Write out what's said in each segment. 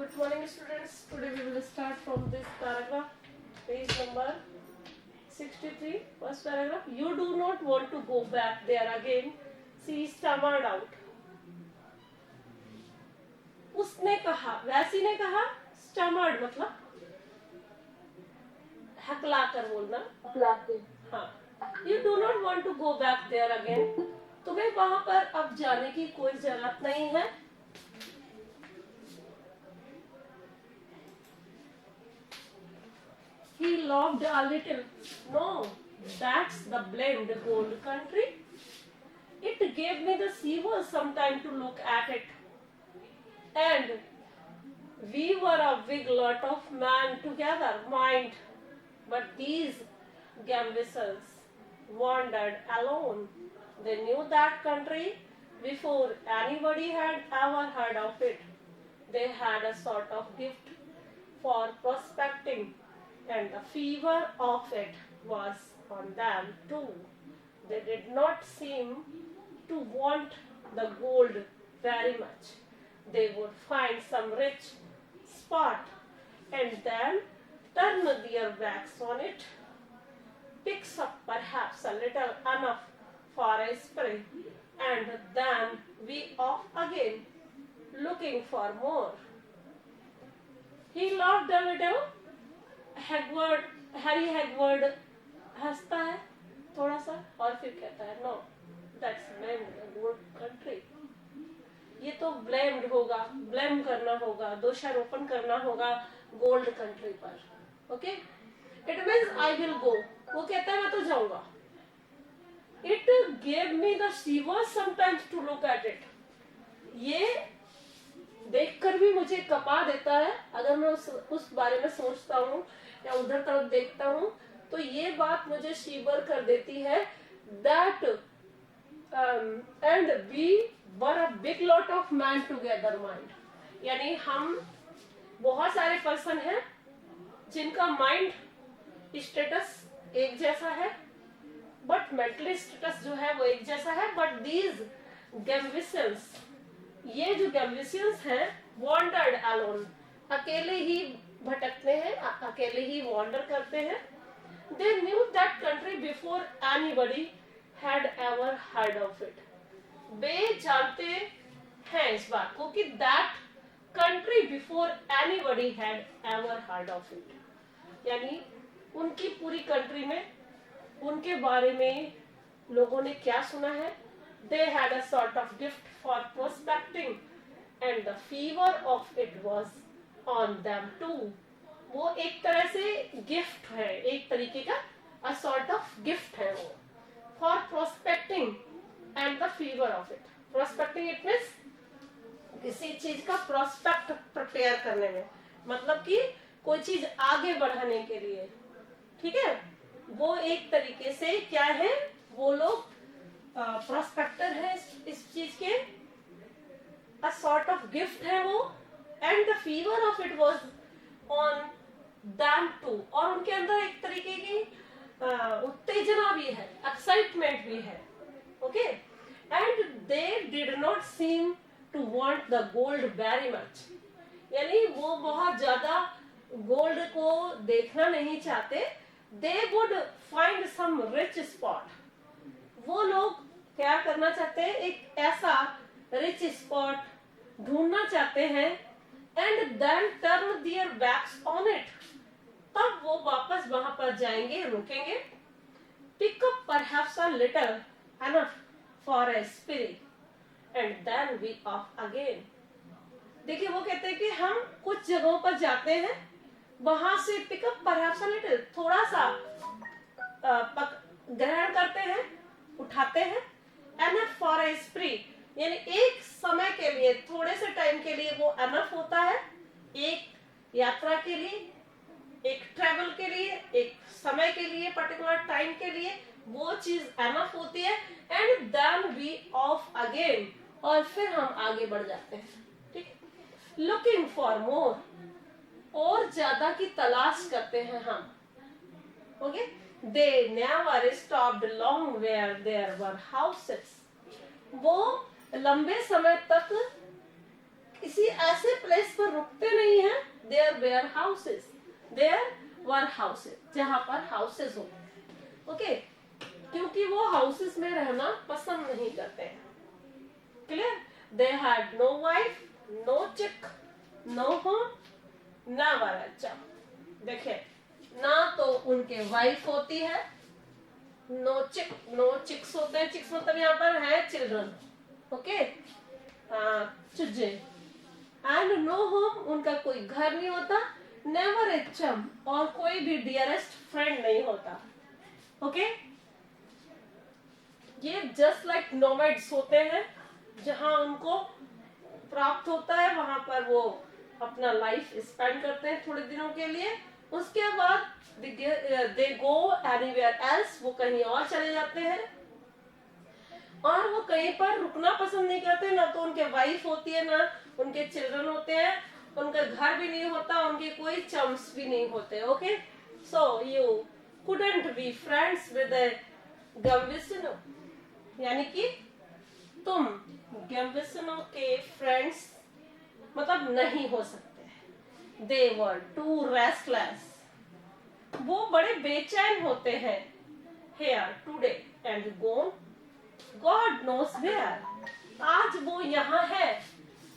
Good morning, students. Today we will start from this paragraph, page number 63, first paragraph. You do not want to go back there again. She stammered out. उसने कहा, वैसी ने कहा, stammered मतलब हकला कर बोलना, हाँ. You do not want to go back there again. तुम्हें वहां पर अब जाने की कोई जरूरत नहीं है. He laughed a little. No, that's the blamed gold country. It gave me the shivers some time to look at it. And we were a big lot of men together, mind. But these gamblers wandered alone. They knew that country before anybody had ever heard of it. They had a sort of gift for prospecting, and the fever of it was on them too. They did not seem to want the gold very much. They would find some rich spot and then turn their backs on it, picks up perhaps a little enough for a spray, and then be off again, looking for more. He laughed a little. Harry Hagward हंसता है थोड़ा सा और फिर कहता है no that's blamed gold country. ये तो ब्लेम्ड होगा, ब्लेम करना होगा, दोषारोपण करना होगा गोल्ड कंट्री पर. Okay, it means I will go. वो कहता है मैं तो जाऊंगा. It gave me the shivers sometimes to look at it. ये देखकर भी मुझे कपा देता है अगर मैं उस बारे में सोचता हूँ या उधर तरफ देखता हूँ. तो ये बात मुझे शिवर कर देती है. That and we were a big lot of man together mind. यानी हम बहुत सारे पर्सन हैं जिनका माइंड स्टेटस एक जैसा है, बट मेंटली स्टेटस जो है वो एक जैसा है. बट दीज गैम्बिशंस, ये जो गैम्बिशंस हैं, वॉन्डर्ड अलोन, अकेले ही भटकते हैं, अकेले ही वॉन्डर करते हैं. They knew that country before anybody had ever heard of it. वे जानते हैं इस बात को कि that country before anybody had ever heard of it. यानी उनकी पूरी कंट्री में उनके बारे में लोगों ने क्या सुना है. They had a sort of gift for prospecting, and the fever of it was on them too. वो एक तरह से गिफ्ट है, एक तरीके का a sort of gift है वो. For prospecting and the fever of it. Prospecting it means किसी चीज का prospect prepare करने में, मतलब कि कोई चीज आगे बढ़ाने के लिए. ठीक है, वो एक तरीके से क्या है, वो लोग प्रोस्पेक्टर है इस चीज के. अ सॉर्ट ऑफ गिफ्ट है वो. And the fever of it was on them too. और उनके अंदर एक तरीके की उत्तेजना भी है, एक्साइटमेंट भी है. Okay, and they did not seem to want the gold very much. यानी वो बहुत ज्यादा गोल्ड को देखना नहीं चाहते. They would find some rich spot. वो लोग क्या करना चाहते हैं, एक ऐसा रिच स्पॉट ढूंढना चाहते हैं. And then turn their backs on it. तब वो वापस वहां पर जाएंगे, रुकेंगे. Pick up perhaps a little enough for a spirit and then we off again. देखिए, वो कहते हैं कि हम कुछ जगहों पर जाते हैं, वहां से पिकअप परहैप्स अ लिटिल, थोड़ा सा ग्रहण करते हैं, उठाते हैं. एनफ फॉर अ स्प्री, यानी एक समय के लिए, थोड़े से टाइम के लिए वो एनफ होता है. एक यात्रा के लिए, एक ट्रेवल के लिए, एक समय के लिए, पर्टिकुलर टाइम के लिए वो चीज एनफ होती है. And then we off again, और फिर हम आगे बढ़ जाते हैं. ठीक, लुकिंग फॉर मोर, और ज्यादा की तलाश करते हैं हम. Okay, they never stopped long where there were houses. वो लंबे समय तक किसी ऐसे प्लेस पर रुकते नहीं हैं, there where houses, there were houses, जहां पर हाउसेस हो, ओके, क्योंकि वो हाउसेस में रहना पसंद नहीं करते हैं। Clear? They had no wife, no chick, no home, never a child. देखिए, ना तो उनके वाइफ होती है, नो चिक्स होते हैं, चिक्स मतलब यहाँ पर है चिल्ड्रन, ओके, चूजे, एंड नो होम, उनका कोई घर नहीं होता, नेवर ए चम, और कोई भी डियरेस्ट फ्रेंड नहीं होता, ओके। ये जस्ट लाइक नोमैड्स होते हैं, जहां उनको प्राप्त होता है वहां पर वो अपना लाइफ स्पेंड करते हैं थोड़े दिनों के लिए, उसके बाद दे गो एनीवेयर एल्स, वो कहीं और चले जाते हैं, और वो कहीं पर रुकना पसंद नहीं करते, ना तो उनके वाइफ होती है, ना उनके चिल्ड्रन होते हैं, उनका घर भी नहीं होता, उनके कोई चम्स भी नहीं होते, okay. So you couldn't be friends with gambusino, यानी कि तुम गम्विसिनो के फ्रेंड्स मतलब नहीं हो सकते। दे वर टू रेस्टलेस, वो बड़े बेचैन होते हैं, here today and gone God knows where, आज वो यहाँ है,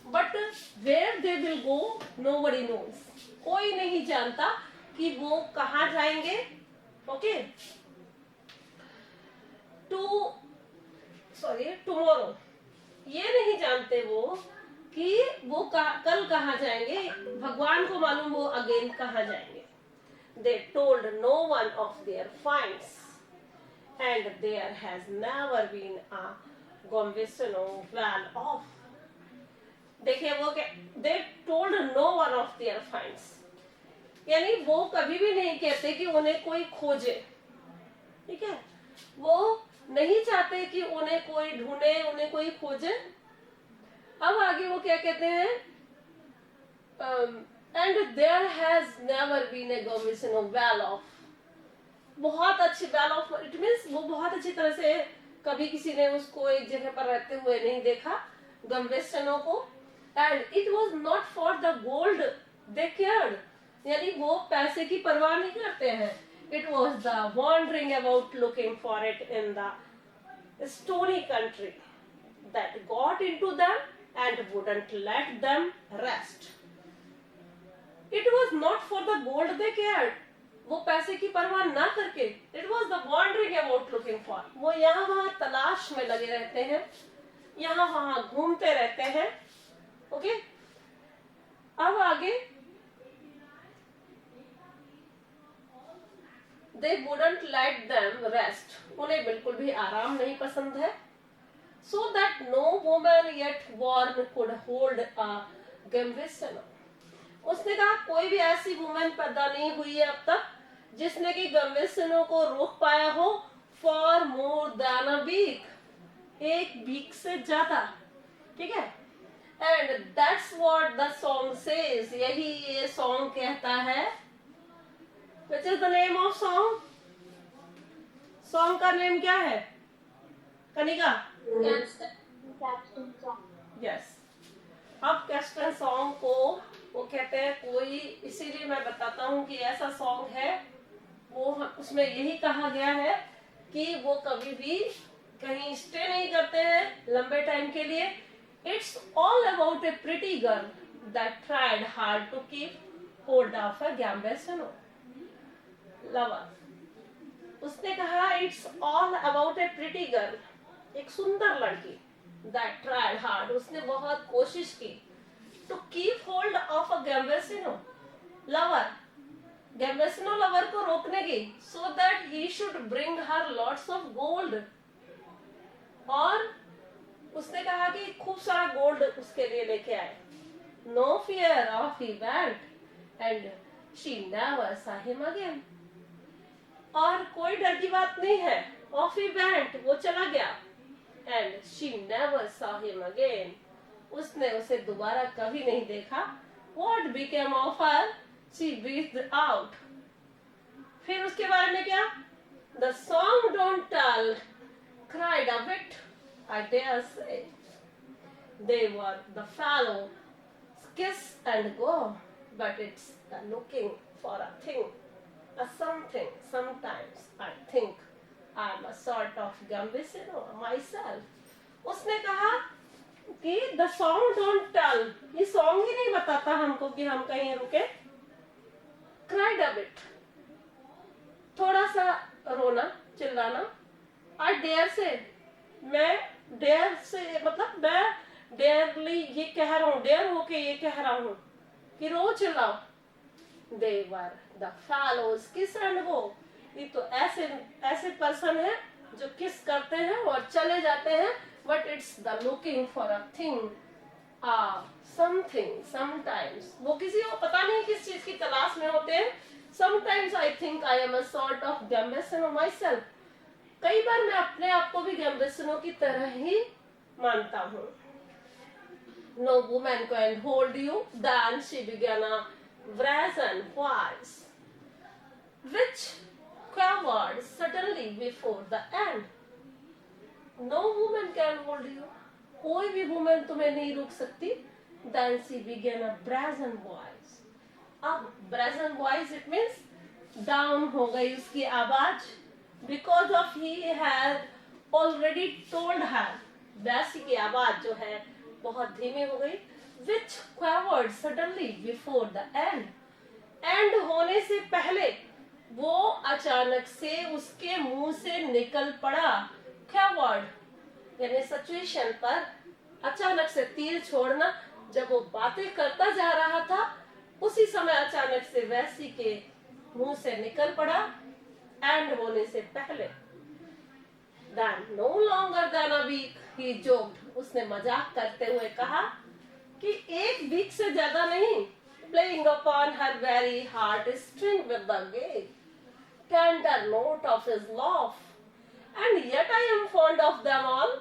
but where they will go nobody knows, कोई नहीं जानता कि वो कहाँ जाएंगे, ओके। टुमारो, ये नहीं जानते वो कि वो कल कहाँ जाएंगे, भगवान को मालूम वो अगेन कहाँ जाएंगे। They told no one of their finds, and there has never been a Gomvisino well off. देखिए वो क्या, they told no one of their finds, यानी वो कभी भी नहीं कहते कि उन्हें कोई खोजे, ठीक है, वो नहीं चाहते कि उन्हें कोई ढूंढे, उन्हें कोई खोजे। अब आगे वो क्या कहते हैं, and there has never been a Gomvisino well off, बहुत अच्छी well off, it means वो बहुत अच्छी तरह से कभी किसी ने उसको एक जगह पर रहते हुए नहीं देखा, गम्विसिनो को, and it was not for the gold they cared, यानी वो पैसे की परवाह नहीं करते हैं, it was the wandering about looking for it in the stony country that got into them and wouldn't let them rest. It was not for the gold they cared, वो पैसे की परवाह ना करके, it was the wandering about looking for, वो यहाँ वहाँ तलाश में लगे रहते हैं, यहाँ वहाँ घूमते रहते हैं, ओके। अब आगे, they wouldn't let them rest, उन्हें बिल्कुल भी आराम नहीं पसंद है, so that no woman yet born could hold a Gomvisino, उसने कहा कोई भी ऐसी वुमेन पैदा नहीं हुई है अब तक जिसने कि गम्विसिनो को रोक पाया हो for more than a week, एक वीक से ज्यादा, ठीक है। And that's what the song says, यही ये सॉन्ग कहता है। Which is the name of song, song का नेम क्या है कनिका? यस, अब कैस्टन सॉन्ग को वो कहते हैं कोई, इसीलिए मैं बताता हूँ कि ऐसा सॉन्ग है, वो उसमें यही कहा गया है कि वो कभी भी कहीं स्टे नहीं करते हैं लंबे टाइम के लिए। It's all about a pretty girl that tried hard to keep hold off a gambusino lover. उसने कहा it's all about a pretty girl, एक सुंदर लड़की, दैट ट्राइड हार्ड, उसने बहुत कोशिश की, to keep hold of a Gambesino lover, Gambesino lover को रोकने की, so that he should bring her lots of gold, और उसने कहा कि खूब सारा गोल्ड उसके लिए लेके आए। No fear of he went and she never saw him again, और कोई डर की बात नहीं है, off he went, वो चला गया, and she never saw him again, उसने उसे दोबारा कभी नहीं देखा। What became of her? She breathed out. फिर उसके बारे में क्या? The song don't tell, cried a bit, I dare say. They were the fellow kiss and go, but it's the looking for a thing, a something. Sometimes I think I'm a sort of gambino myself. उसने कहा कि the song don't tell, ये song ही नहीं बताता हमको कि हम कहीं रुके. Cried a bit, थोड़ा सा रोना चिल्लाना. I dare से, मैं dare से मतलब मैं डेयरली ये कह रहा हूँ, डेयर होके ये कह रहा हूँ कि रो चिल्लाओ. They were the fellows kiss and go. ये तो ऐसे पर्सन है जो किस करते हैं और चले जाते हैं. But it's the looking for a thing, something. Sometimes वो किसी को पता नहीं किस चीज की तलाश में होते हैं. Sometimes I think I am a sort of gambino myself. कई बार मैं अपने आप को भी गैम्बिनो की तरह ही मानता हूँ. No woman can hold you. Then she began a brazen voice, which quivered suddenly before the end. No woman can hold you. कोई भी woman तुम्हें नहीं रोक सकती. Then she began a brazen voice. अब brazen voice it means down हो गई उसकी आवाज. Because of he had already told her. वैसी की आवाज जो है बहुत धीमी हो गई. Which quivered suddenly before the end. End होने से पहले वो अचानक से उसके मुंह से निकल पड़ा. Quivered यानी सिचुएशन पर अचानक से तीर छोड़ना. जब वो बातें करता जा रहा था उसी समय अचानक से वैसी के मुंह से निकल पड़ा. एंड होने से पहले. Then no longer than a week he joked. उसने मजाक करते हुए कहा कि एक वीक से ज्यादा नहीं. Playing upon her very heart string with the gay tender note of his laugh. And yet I am fond of them all.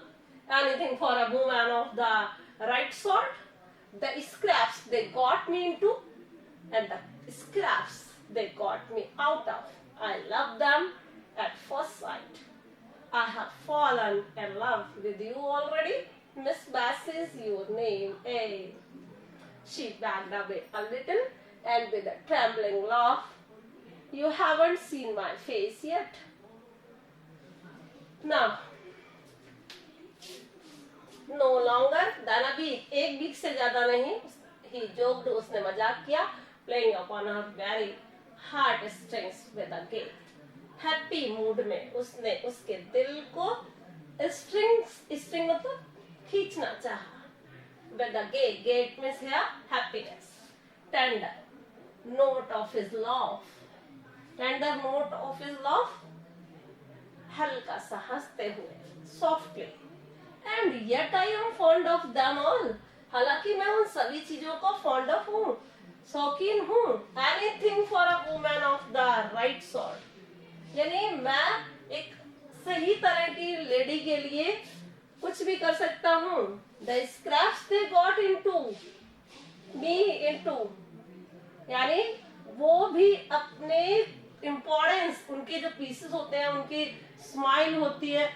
Anything for a woman of the right sort. The scraps they got me into, and the scraps they got me out of. I love them at first sight. I have fallen in love with you already. Miss Bessie is your name, eh? She backed away a little and with a trembling laugh. You haven't seen my face yet. Now, no longer than a week. एक week से ज्यादा नहीं. He joked. उसने मजाक किया. Playing upon her very heart strings with a gay. Happy mood में उसने उसके दिल को स्ट्रिंग मतलब खींचना चाहा. With the gate means here happiness. Tender note of his laugh. Tender note of his laugh. हल्का सा हंसते हुए. Softly. And yet I am fond of them all. हालांकि मैं उन सभी चीजों को fond of हूँ, शौकीन हूँ. Anything for a woman of the right sort. यानी मैं एक सही तरह की लेडी के लिए कुछ भी कर सकता हूँ. The scraps they got into me into. यानी वो भी अपने इम्पोर्टेंस, उनके जो पीसेस होते हैं, उनकी स्माइल होती है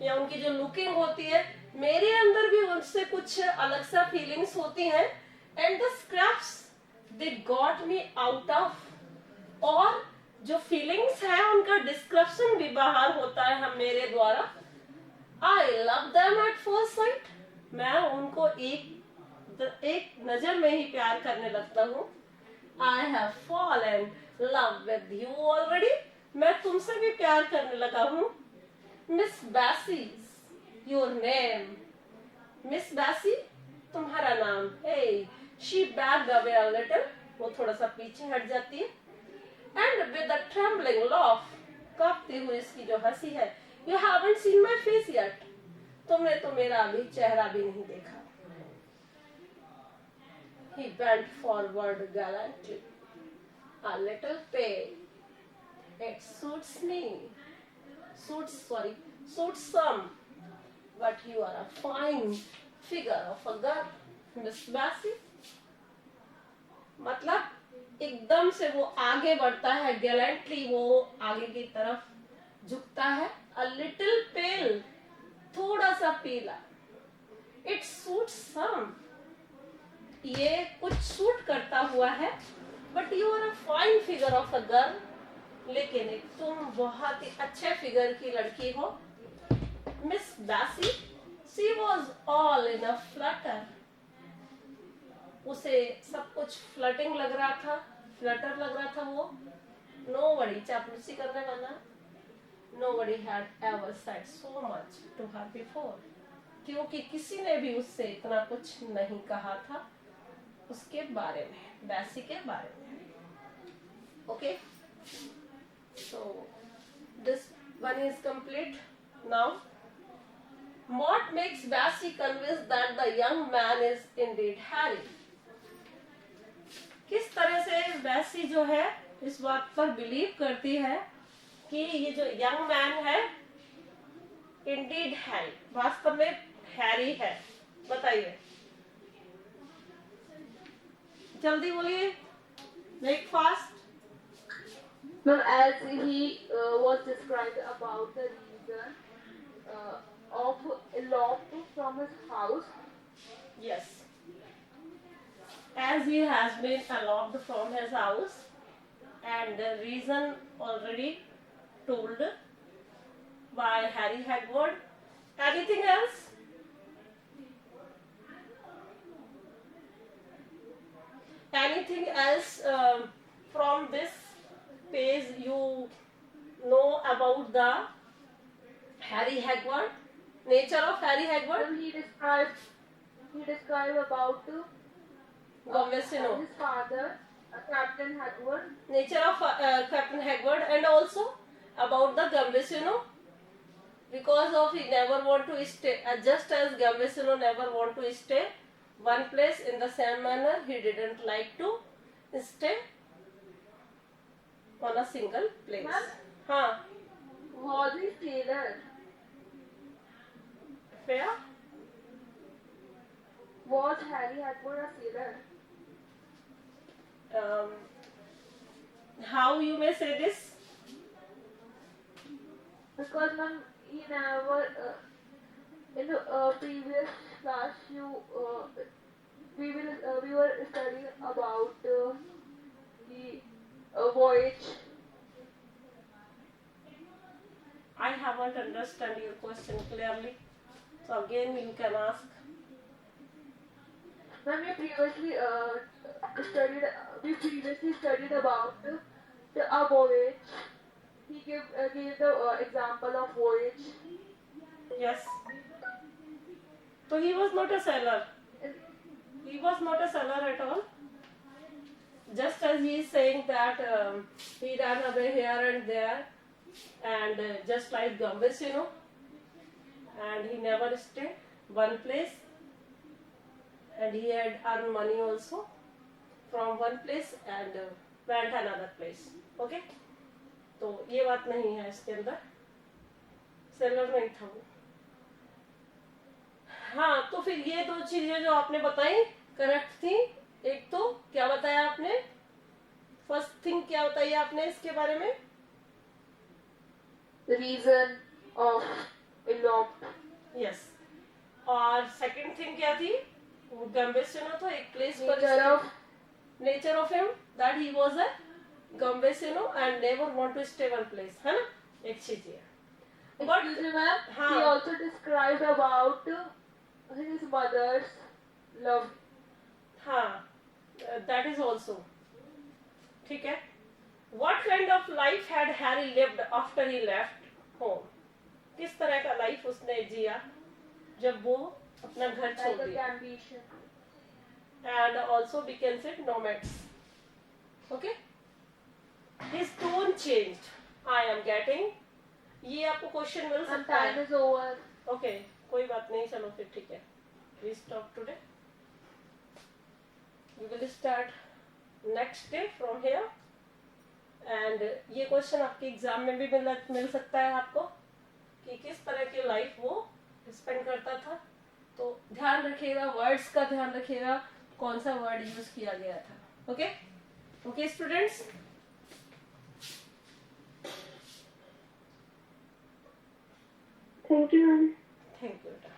या उनकी जो लुकिंग होती है, मेरे अंदर भी उनसे कुछ अलग सा फीलिंग्स होती हैं. And the scraps they got me out of. और जो फीलिंग्स है उनका डिस्क्रिप्शन भी बाहर होता है हम मेरे द्वारा. I love them at first sight. मैं उनको एक नजर में ही प्यार करने लगता हूँ. I have fallen love with you already. मैं तुमसे भी प्यार करने लगा हूँ. मिस बैसी योर नेम. मिस बैसी तुम्हारा नाम. Hey she backed away a little. वो थोड़ा सा पीछे हट जाती है. And with a trembling laugh, कांपती हुई इसकी जो हंसी है. You haven't seen my face yet. तुमने तो मेरा अभी चेहरा भी नहीं देखा. He bent forward gallantly, a little pale. It suits me. Suits some. But you are a fine figure of a girl, Miss Bessie. मतलब एकदम से वो आगे बढ़ता है. गैलेंटली वो आगे की तरफ झुकता है. अ लिटिल पेल, थोड़ा सा पीला. It suits some. ये कुछ सूट करता हुआ है, but you are a fine figure of a girl, लेकिन एक तुम बहुत ही अच्छे फिगर की लड़की हो। मिस बैसी, she was all in a Flutter, उसे सब कुछ फ्लटिंग लग रहा था, फ्लटर लग रहा था वो। नोबडी, चापलूसी करने वाला, nobody had ever said so much to her before, क्योंकि किसी ने भी उससे इतना कुछ नहीं कहा था उसके बारे में, बैसी के बारे में। Okay, so this one is complete. Now what makes Bessie convinced that the young man is indeed Harry? किस तरह से बैसी जो है इस बात पर बिलीव करती है कि ये जो यंग मैन है इंडीड हैरी, वास्तव में हैरी है? बताइए, जल्दी बोलिए, make fast. Ma'am, as he was described about the reason of eloping from his house. Yes, as he has been eloped from his house, and the reason already told by Harry Hagwood. Anything else? Anything else from this page you know about the Harry Hagwood? Nature of Harry Hagwood? Ma'am, he described about Gambesino. his father, Captain Hagwood. Nature of Captain Hagwood, and also about the Gambesino, because of he never want to stay, just as Gambesino never want to stay one place in the same manner, he didn't like to stay on a single place. Ma'am? हाँ, Was he sailor? fair. Was Harry Hagwood a sailor? How you may say this? Because ma'am, he never in the previous class we were studying about the voyage. I haven't understand your question clearly, so again you can ask. Ma'am, we previously studied about a voyage. He gave the example of voyage. Yes. So he was not a sailor. He was not a sailor at all. Just as he is saying that he ran away here and there, and just like Gambesino, and he never stayed one place, and he had earned money also from one place and went another place. Okay? तो ये बात नहीं है इसके अंदर, seller नहीं था वो। हाँ, तो फिर ये दो चीजें जो आपने बताई करेक्ट थी। एक तो क्या बताया आपने, फर्स्ट थिंग क्या बताई आपने इसके बारे में? Reason of eloped. यस। और सेकंड थिंग क्या थी? वो गम्बेसिनो तो एक प्लेस पर nature of him that he was a gambusino and never want to stay one place, है ना? एक चीज है। But he also described about his mother's love. हाँ, that is also ठीक है। What kind of life had Harry lived after he left home? किस तरह का लाइफ उसने जिया जब वो अपना घर छोड़ दिया? And also we can say nomads. Okay? His tone changed. I am getting. ये आपको क्वेश्चन मिल सकता है। Time is over. Okay, कोई बात नहीं, चलो फिर ठीक है। We stop today. We will start next day from here. And ये क्वेश्चन आपके एग्जाम में भी मिल सकता है आपको कि किस तरह की लाइफ वो स्पेंड करता था। तो ध्यान रखिएगा, वर्ड्स का ध्यान रखिएगा, कौन सा वर्ड यूज किया गया था। Okay okay students, Thank you. Thank you बेटा।